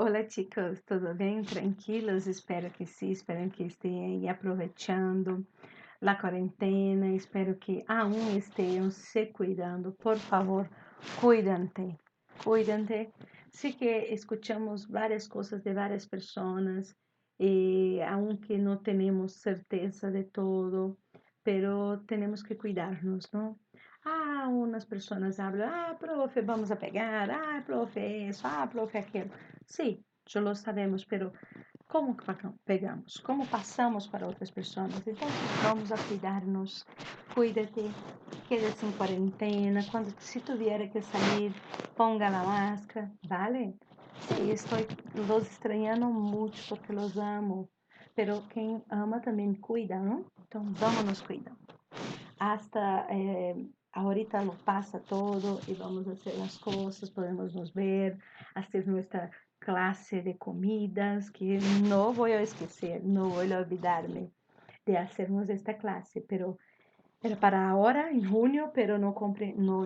Olá, chicos, tudo bem? Tranquilos? Espero que sim, espero que estejam aí aproveitando a quarentena, espero que aún estejam se cuidando. Por favor, cuídate, cuídate. Sé que escuchamos várias coisas de várias pessoas, aunque não temos certeza de todo, pero temos que cuidarnos, ¿no? Umas pessoas hablam, profe, vamos a pegar, profe, isso, profe, aquilo. Sí, yo lo sabemos, pero ¿cómo pegamos? ¿Cómo pasamos para otras personas? Entonces vamos a cuidarnos. Cuídate, quédese en cuarentena. Si tuviera que salir, ponga la máscara, ¿vale? Sí, los extrañando mucho porque los amo. Pero quien ama también cuida, ¿no? Entonces vámonos cuidando. Hasta ahorita lo pasa todo y vamos a hacer las cosas, podemos nos ver, hacer nuestra clase de comidas, que no voy a esquecer, no voy a olvidarme de hacernos esta clase, pero era para ahora, en junio, pero no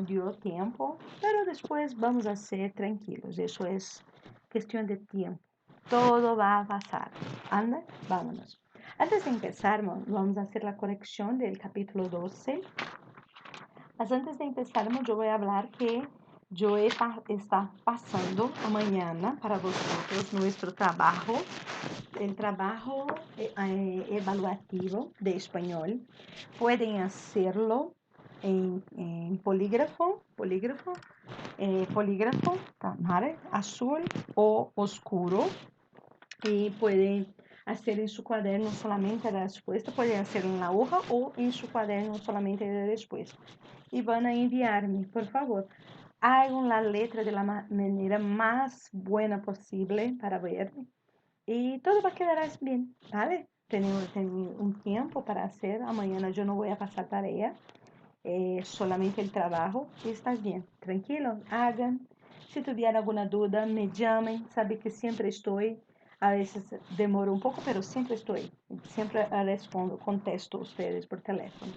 dio tiempo, pero después vamos a hacer tranquilos, eso es cuestión de tiempo, todo va a pasar, anda, vámonos. Antes de empezar, vamos a hacer la corrección del capítulo 12. Mas antes de empezarmos, eu vou falar que eu está passando amanhã para vocês nosso trabalho, o trabalho evaluativo de espanhol. Podem hacerlo em polígrafo, ¿vale? Azul ou oscuro. Y pueden hacer en su cuaderno solamente la respuesta, pueden hacer en la hoja o en su cuaderno solamente la respuesta. Y van a enviarme, por favor, hagan la letra de la manera más buena posible para ver y todo va a quedar bien, ¿vale? Tengo un tiempo para hacer, mañana yo no voy a pasar tarea, solamente el trabajo y estás bien, tranquilo, hagan. Si tuvieran alguna duda, me llamen, sabe que siempre estoy. A veces demoro un poco, pero siempre estoy. Siempre respondo, contesto a ustedes por teléfono.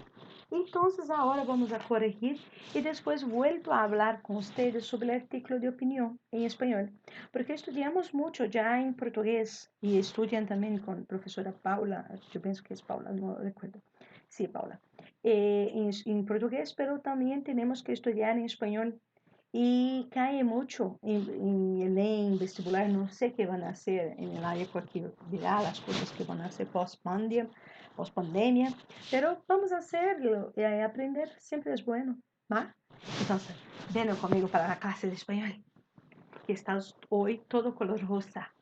Entonces ahora vamos a corregir y después vuelvo a hablar con ustedes sobre el artículo de opinión en español, porque estudiamos mucho ya en portugués y estudian también con profesora Paula, yo pienso que es Paula, no recuerdo. Sí, Paula. En portugués, pero también tenemos que estudiar en español y cae mucho en el ENEM, vestibular, no sé qué van a hacer en el área cualquier, dirá las cosas que van a hacer post-pandemia, pero vamos a hacerlo y aprender siempre es bueno, ¿va? Entonces, ven conmigo para la clase de español, que estás hoy todo color rosa.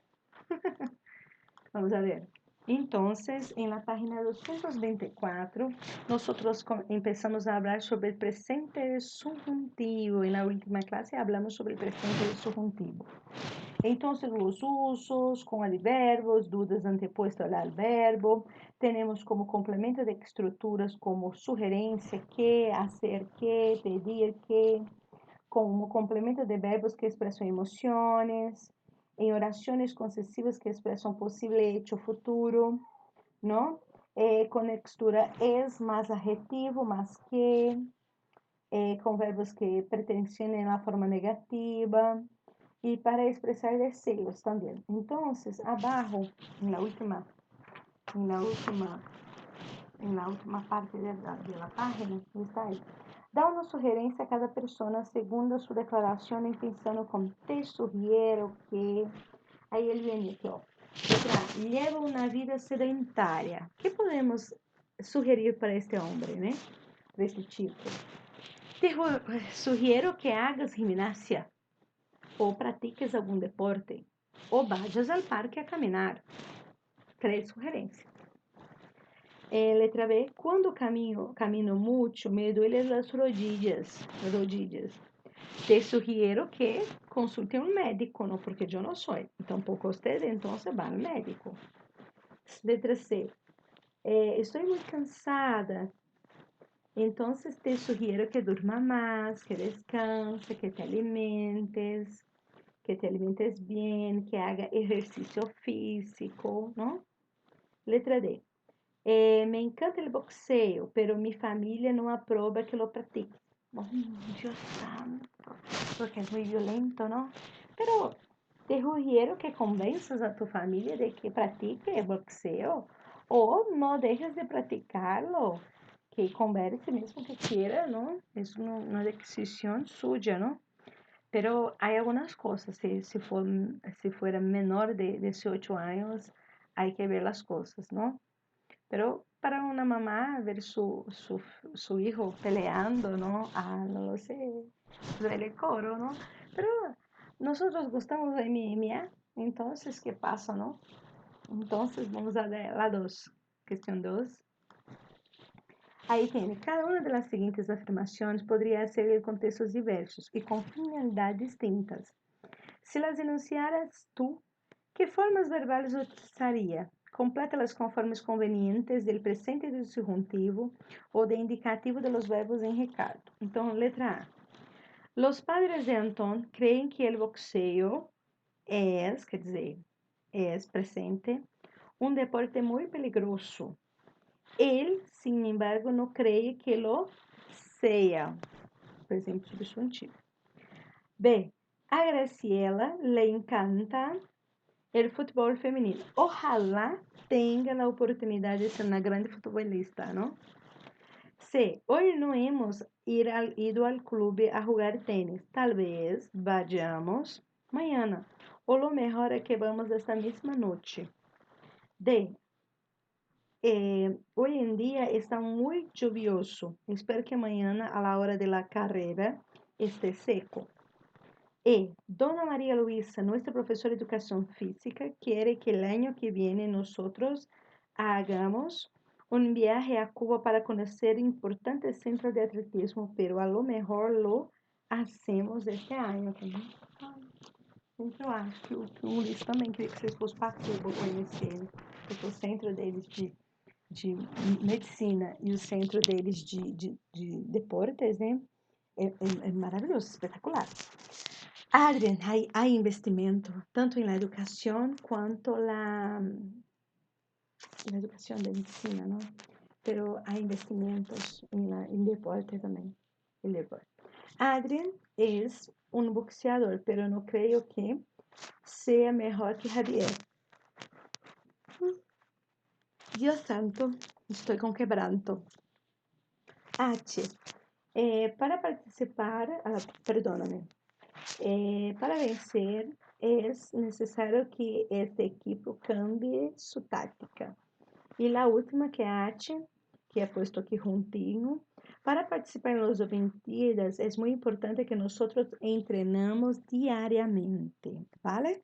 Vamos a ver. Entonces, en la página 224, nosotros empezamos a hablar sobre el presente subjuntivo. En la última clase hablamos sobre el presente subjuntivo. Entonces, los usos con adverbios, dudas antepuestas al verbo. Tenemos como complemento de estructuras como sugerencia, que, hacer que, pedir que. Como complemento de verbos que expresan emociones, en oraciones concesivas que expresan posible hecho futuro, ¿no? Con textura es más adjetivo, más que, con verbos que pertenecen a la forma negativa y para expresar deseos también. Entonces, abajo, en la última, en la última, en la última parte de la página, está ahí. Dá uma sugerência a cada pessoa segundo a sua declaração, pensando como te sugiero que. Aí ele vem aqui, ó. Leva uma vida sedentária. O que podemos sugerir para este homem, né? Para este tipo? Te sugiero que hagas gimnasia, ou pratiques algum deporte, ou vayas ao parque a caminhar. 3 sugerências. Letra B, quando camino mucho, me duelen las rodillas. Te sugiero que consulte un médico, ¿no? Porque yo no soy. Tampoco usted, entonces va al médico. Letra C, estoy muy cansada. Entonces te sugiero que durma más, que descanse, que te alimentes bien, que haga ejercicio físico, ¿no? Letra D. Me encanta el boxeo, pero mi familia no aprueba que lo practique. Oh, Dios santo, porque es muy violento, ¿no? Pero Te sugiero que convenzas a tu familia de que practique boxeo o no dejes de practicarlo, que converse mesmo que quiera, ¿no? Es una decisión suya, ¿no? Pero hay algunas cosas, si fuera menor de 18 años, hay que ver las cosas, ¿no? Pero para una mamá ver su hijo peleando, ¿no? Ah, no lo sé, duele coro, ¿no? Pero nosotros gustamos de MMA, entonces, ¿qué pasa, no? Entonces, vamos a la 2, cuestión 2. Aí tem, cada uma das seguintes afirmações poderia ser em contextos diversos e com finalidades distintas. Se las enunciaras tú, ¿qué formas verbales utilizaría? Complétalas conforme os convenientes del presente do subjuntivo ou de indicativo de los verbos em recado. Então, letra A. Los padres de Anton creem que el boxeo quer dizer, presente, um deporte muito peligroso. Él, sin embargo, no cree que lo sea. Presente subjuntivo. B. A Graciela le encanta el fútbol femenino. Ojalá tenga la oportunidad de ser una grande futbolista, ¿no? C. Hoy no hemos ido al club a jugar tenis. Tal vez vayamos mañana. O lo mejor es que vamos esta misma noche. D. Hoy en día está muy lluvioso. Espero que mañana a la hora de la carrera esté seco. Dona María Luisa, nuestra profesora de educación física, quiere que el año que viene nosotros hagamos un viaje a Cuba para conocer importantes centros de atletismo, pero a lo mejor lo hacemos este año. Então, eu acho que o Ulisses também queria que vocês fossem para Cuba conhecer, porque o centro deles de medicina e o centro deles de deportes, né? É maravilhoso, espetacular. Adrian, hay investimento tanto en la educación quanto la educación de medicina, ¿no? Pero hay investimentos en deporte también. El deporte. Adrian es un boxeador, pero no creo que sea mejor que Javier. Dios santo, estoy con quebranto. H. Para participar, perdóname. Para vencer, es necesario que este equipo cambie su táctica. E a última, que é a H, que é posto aqui juntinho. Para participar en las Olimpíadas, es muy importante que nosotros entrenamos diariamente, ¿vale?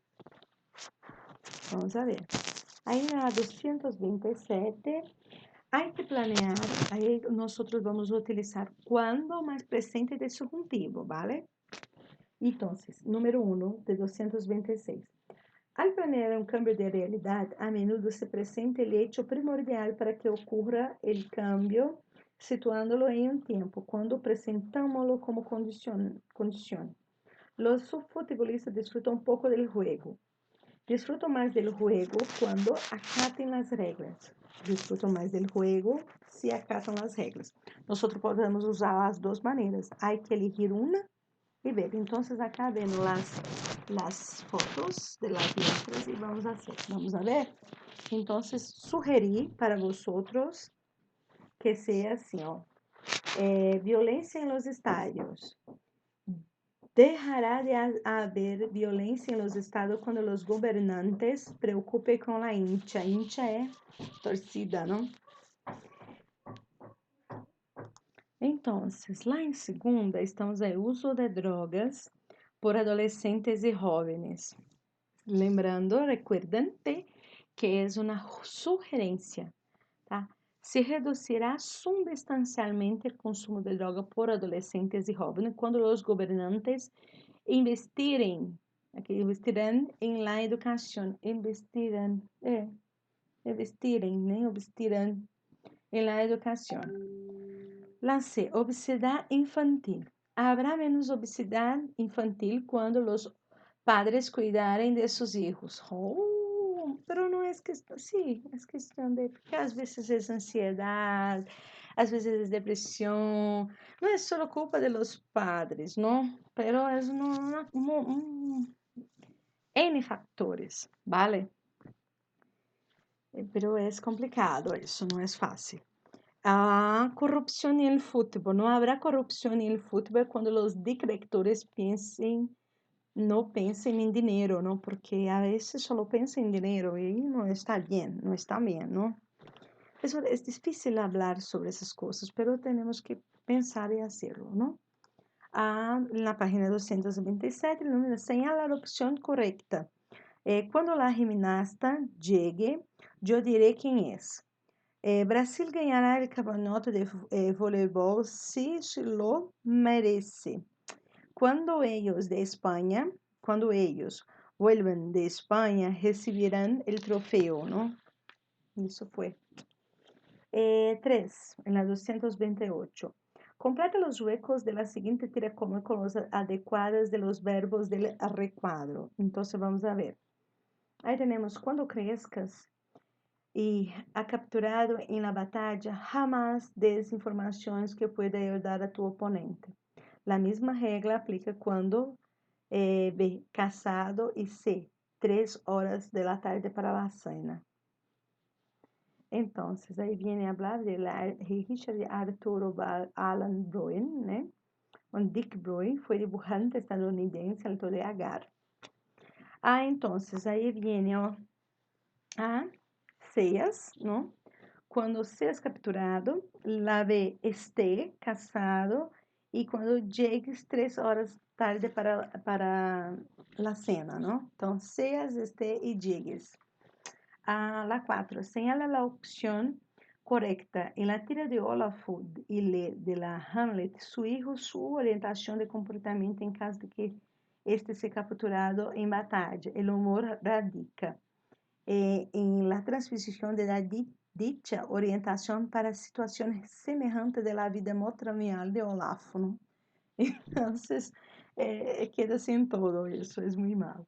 Vamos a ver. Aí na 227, hay que planear, aí nosotros vamos a utilizar quando mais presente de subjuntivo, ¿vale? Entonces, número 1 de 226. Al planear un cambio de realidad, a menudo se presenta el hecho primordial para que ocurra el cambio, situándolo en un tiempo, cuando presentámoslo como condición. Los futbolistas disfrutan un poco del juego. Disfruto más del juego cuando acaten las reglas. Disfruto más del juego si acatan las reglas. Nosotros podemos usar las dos maneras. Hay que elegir una y ver. Entonces acá vemos las fotos de las letras y vamos a hacer. Vamos a ver. Entonces sugerí para vosotros que sea así, ó. Violencia en los estadios. Dejará de haber violencia en los estados cuando los gobernantes preocupen con la hincha. Hincha é torcida, ¿no? Entonces, lá em segunda, estamos aí, uso de drogas por adolescentes e jóvenes. Lembrando, recuerden-te que é uma sugerência, tá? Se reduzirá substancialmente o consumo de droga por adolescentes e jóvenes quando os governantes investirem, aqui investirão em la educação, investirem, né? Investirão em la educação. La C, obesidad infantil. Habrá menos obesidad infantil quando os padres cuidarem de seus hijos. Oh, pero não é questão, sim, é questão de, porque às vezes é ansiedade, às vezes é depressão, não é só culpa de los padres, não? Pero é N factores, ¿vale? Pero es complicado eso, no es fácil. Corrupción en el fútbol. No habrá corrupción en el fútbol cuando los directores no piensen en dinero, ¿no? Porque a veces solo piensan en dinero y no está bien, no está bien, ¿no? Eso es difícil hablar sobre esas cosas, pero tenemos que pensar y hacerlo, ¿no? En la página 227, el número señala la opción correcta. Cuando la gimnasta llegue, yo diré quién es. Brasil ganhará o campeonato de voleibol si lo merece. Cuando ellos vuelvan de España, recibirán el trofeo, ¿no? Eso fue. 3, en la 228. Completa los huecos de la siguiente tira cómica con los adecuados de los verbos del recuadro. Entonces vamos a ver. Ahí tenemos, cuando crezcas y ha capturado en la batalla, jamás des informaciones que pueda ayudar a tu oponente. La misma regla aplica cuando B, casado y C, 3 horas de la tarde para la cena. Entonces, ahí viene a hablar de Richard Arturo Alan Bruin, ¿no? Dick Bruin fue dibujante estadounidense, autor de Agar. Entonces, ahí viene a seas, ¿no? Cuando seas capturado, la B, esté casado, y cuando llegues 3 horas tarde para la cena, ¿no? Entonces, seas, esté y llegues. La 4, señala la opción correcta. En la tira de Olaf y de la Hamlet, su hijo, su orientación de comportamiento en caso de que este sea capturado en batalla. El humor radica en la transposición de la dicha orientación para situaciones semejantes de la vida matrimonial de Olaf, ¿no? Entonces, queda sin todo eso, es muy malo.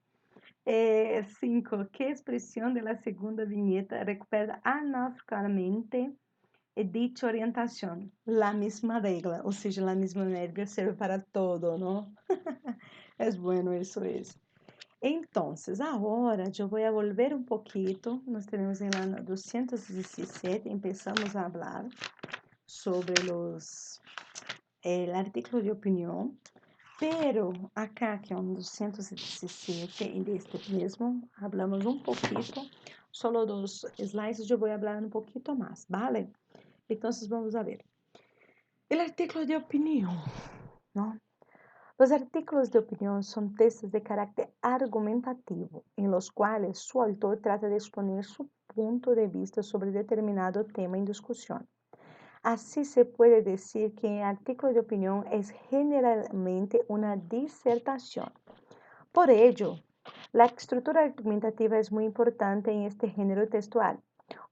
5. ¿Qué expresión de la segunda viñeta recupera anacrónicamente dicha orientación? La misma regla, o sea, la misma regla sirve para todo, ¿no? Es bueno, eso es. Entonces, ahora yo voy a volver un poquito. Nos tenemos en la 217, empezamos a hablar sobre el artículo de opinión. Pero acá, que é um 217, e deste mesmo, hablamos um pouquito, solo dos slides, eu vou falar um pouquito mais, ¿vale? Então, vamos a ver. El artículo de opinión, ¿no? Los artículos de opinión son textos de carácter argumentativo, en los cuales su autor trata de exponer su punto de vista sobre determinado tema en discusión. Así se puede decir que el artículo de opinión es generalmente una disertación. Por ello, la estructura argumentativa es muy importante en este género textual,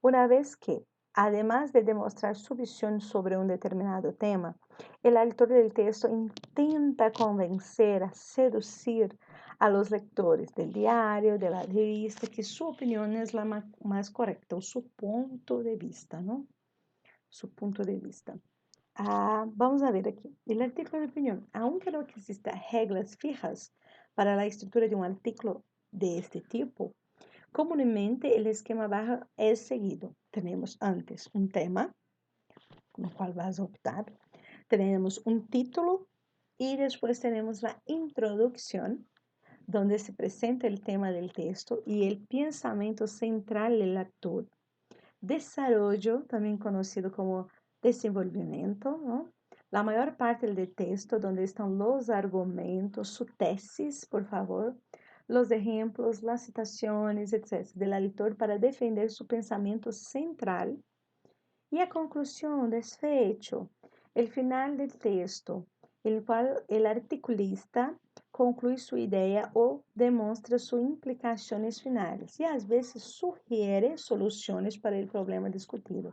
una vez que, además de demostrar su visión sobre un determinado tema, el autor del texto intenta convencer, seducir a los lectores del diario, de la revista, que su opinión es la más correcta, o su punto de vista, ¿no? Su punto de vista. Vamos a ver aquí. El artículo de opinión. Aunque no existan reglas fijas para la estructura de un artículo de este tipo, comúnmente el esquema bajo es seguido. Tenemos antes un tema, con el cual vas a optar. Tenemos un título y después tenemos la introducción, donde se presenta el tema del texto y el pensamiento central del autor. Desarrollo, también conocido como desenvolvimiento, ¿no? La mayor parte del texto, donde están los argumentos, su tesis, por favor, los ejemplos, las citaciones, etc., del autor para defender su pensamiento central. Y a conclusión, desfecho, el final del texto, el cual el articulista concluye su idea o demuestra sus implicaciones finales y a veces sugiere soluciones para el problema discutido,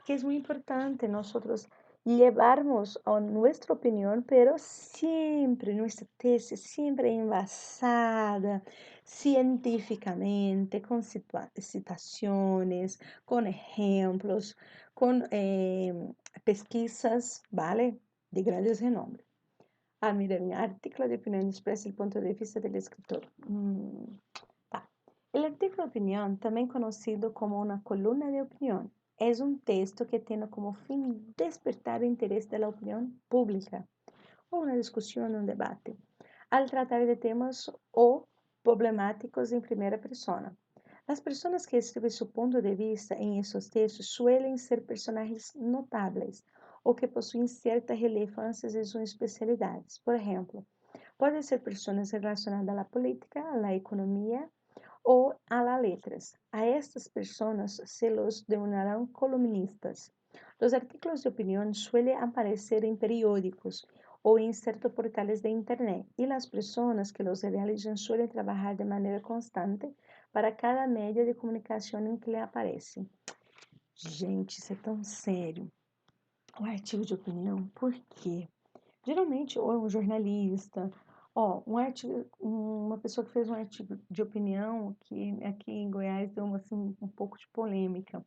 que es muy importante nosotros llevarnos a nuestra opinión, pero siempre nuestra tesis, siempre envasada científicamente, con citaciones, con ejemplos, con pesquisas, ¿vale? De grandes renombre. Mira, mi artículo de opinión expresa el punto de vista del escritor. El artículo de opinión, también conocido como una columna de opinión, es un texto que tiene como fin despertar el interés de la opinión pública o una discusión o un debate, al tratar de temas o problemáticos en primera persona. Las personas que escriben su punto de vista en esos textos suelen ser personajes notables o que poseen cierta relevancia en sus especialidades. Por ejemplo, pueden ser personas relacionadas a la política, a la economía o a las letras. A estas personas se los denominarán columnistas. Los artículos de opinión suelen aparecer en periódicos o en ciertos portales de Internet y las personas que los realizan suelen trabajar de manera constante para cada medio de comunicação em que ele aparece. Gente, isso é tão sério. O artigo de opinião, por quê? Geralmente, ou é um jornalista, uma pessoa que fez um artigo de opinião que aqui em Goiás deu assim, um pouco de polêmica.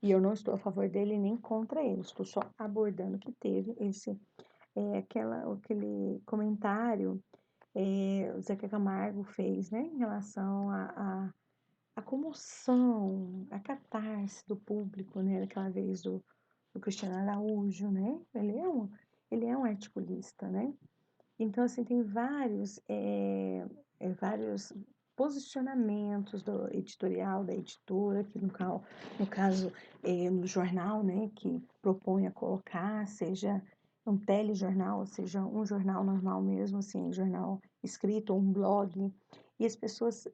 E eu não estou a favor dele nem contra ele, estou só abordando que teve aquele comentário o Zeca Camargo fez, né, em relação a comoção, a catarse do público, né, daquela vez do Cristiano Araújo, né, ele é um articulista, né, então, assim, tem vários posicionamentos do editorial, da editora, que no caso, no jornal, né, que propõe a colocar, seja um telejornal, seja um jornal normal mesmo, assim, jornal escrito ou um blog. E as pessoas,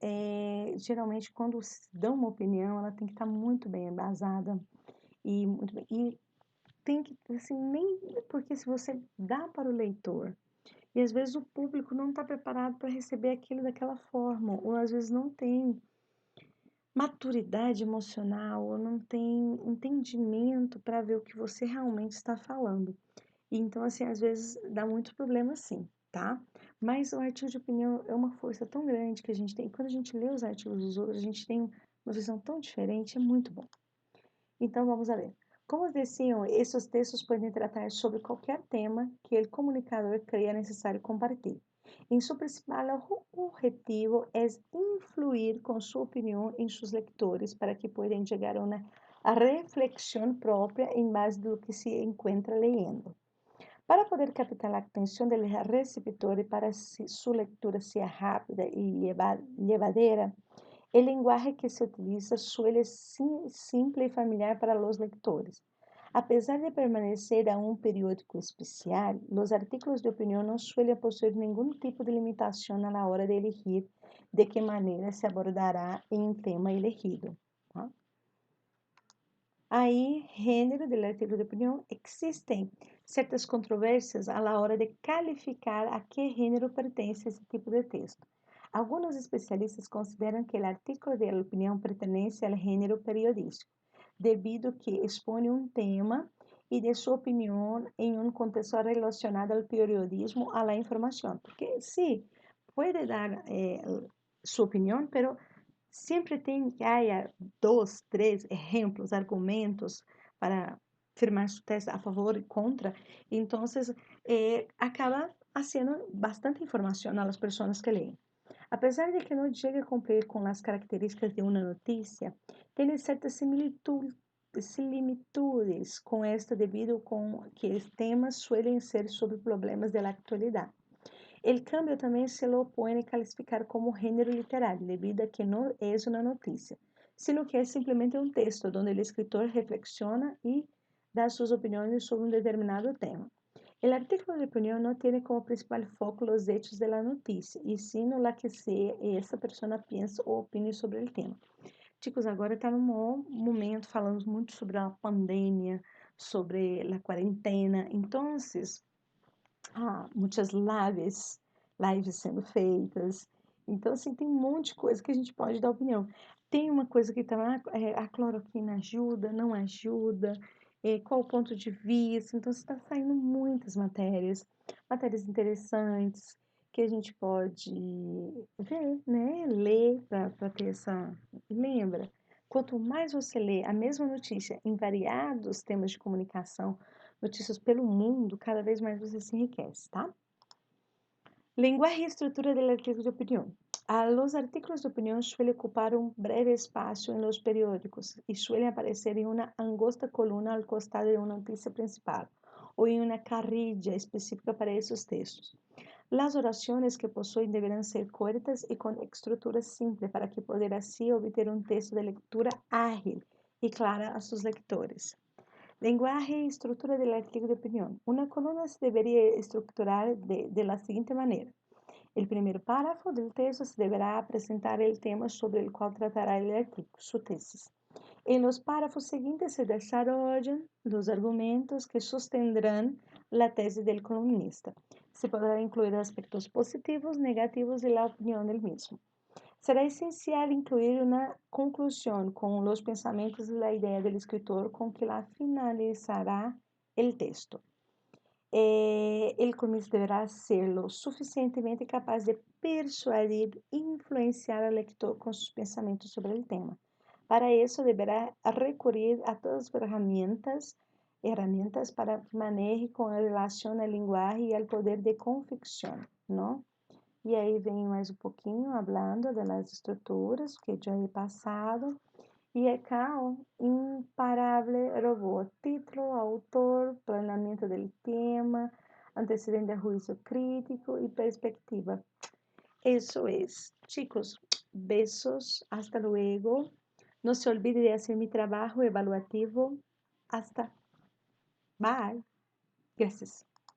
geralmente, quando dão uma opinião, ela tem que estar muito bem embasada e tem que, assim, nem porque se você dá para o leitor e às vezes o público não está preparado para receber aquilo daquela forma, ou às vezes não tem maturidade emocional, ou não tem entendimento para ver o que você realmente está falando. E então, assim, às vezes dá muito problema sim, tá? Mas o artigo de opinião é uma força tão grande que a gente tem. Quando a gente lê os artigos dos outros, a gente tem uma visão tão diferente, é muito bom. Então, vamos a ver. Como diziam, esses textos podem tratar sobre qualquer tema que o comunicador creia necessário compartilhar. Em seu principal objetivo é influir com sua opinião em seus leitores para que possam chegar a uma reflexão própria em base do que se encontra leyendo. Para poder captar a atenção do receptor e para que sua leitura seja rápida e llevadera, o lenguaje que se utiliza suele ser simple y familiar para los lectores. A pesar de permanecer a un periódico especial, los artículos de opinión no suelen poseer ningún tipo de limitación a la hora de elegir de qué manera se abordará en tema elegido. ¿tá? Aí, gênero do artigo de opinião, existem certas controvérsias à hora de calificar a que gênero pertence esse tipo de texto. Alguns especialistas consideram que o artículo de opinião pertence ao gênero periodístico, devido que expõe um tema e de sua opinião em um contexto relacionado ao periodismo, à informação. Porque sim, pode dar sua opinião, mas sempre tem que haver dois, três exemplos, argumentos para firmar sua tese a favor e contra. Então, acaba sendo bastante informação às pessoas que leem. Apesar de que não chegue a cumprir com as características de uma notícia, tem certas similitudes com esta devido com que os temas suelen ser sobre problemas da atualidade. El cambio también se lo puede calificar como género literario, debido a que no es una noticia, sino que es simplemente un texto donde el escritor reflexiona y da sus opiniones sobre un determinado tema. El artículo de opinión no tiene como principal foco los hechos de la noticia, y sino la que essa persona pensa ou opine sobre o tema. Chicos, agora está no maior momento, falamos muito sobre a pandemia, sobre a quarentena, então, muitas lives sendo feitas. Então, assim, tem um monte de coisa que a gente pode dar opinião. Tem uma coisa que tá, a cloroquina ajuda, não ajuda, qual o ponto de vista. Então, está saindo muitas matérias interessantes que a gente pode ver, né? Ler para ter essa. Lembra? Quanto mais você lê a mesma notícia em variados temas de comunicação, notícias pelo mundo, cada vez mais você se enriquece, tá? Lenguaje y estructura del artículo de opinión. Los artículos de opinión suelen ocupar un breve espacio en los periódicos y suelen aparecer en una angosta columna al costado de una noticia principal o en una carrilla específica para esos textos. Las oraciones que poseen deberán ser cortas y con estructura simple para que poder así obtener un texto de lectura ágil y clara a sus lectores. Lenguaje y estructura del artículo de opinión. Una columna se debería estructurar de la siguiente manera. El primer párrafo del texto se deberá presentar el tema sobre el cual tratará el artículo, su tesis. En los párrafos siguientes se desarrollan los argumentos que sostendrán la tesis del columnista. Se podrá incluir aspectos positivos, negativos de la opinión del mismo. Será esencial incluir una conclusión con los pensamientos y la idea del escritor con que la finalizará el texto. El columnista deberá ser lo suficientemente capaz de persuadir e influenciar al lector con sus pensamientos sobre el tema. Para eso deberá recurrir a todas las herramientas para que maneje con relación al lenguaje y al poder de convicción, ¿no? E aí vem mais um pouquinho falando das estruturas que já he passado. E acá, ó, imparável robô. Título, autor, planeamento do tema, antecedente de juízo crítico e perspectiva. Eso es. Chicos, besos. Hasta luego. No se olvide de hacer mi trabajo evaluativo. Hasta. Bye. Gracias.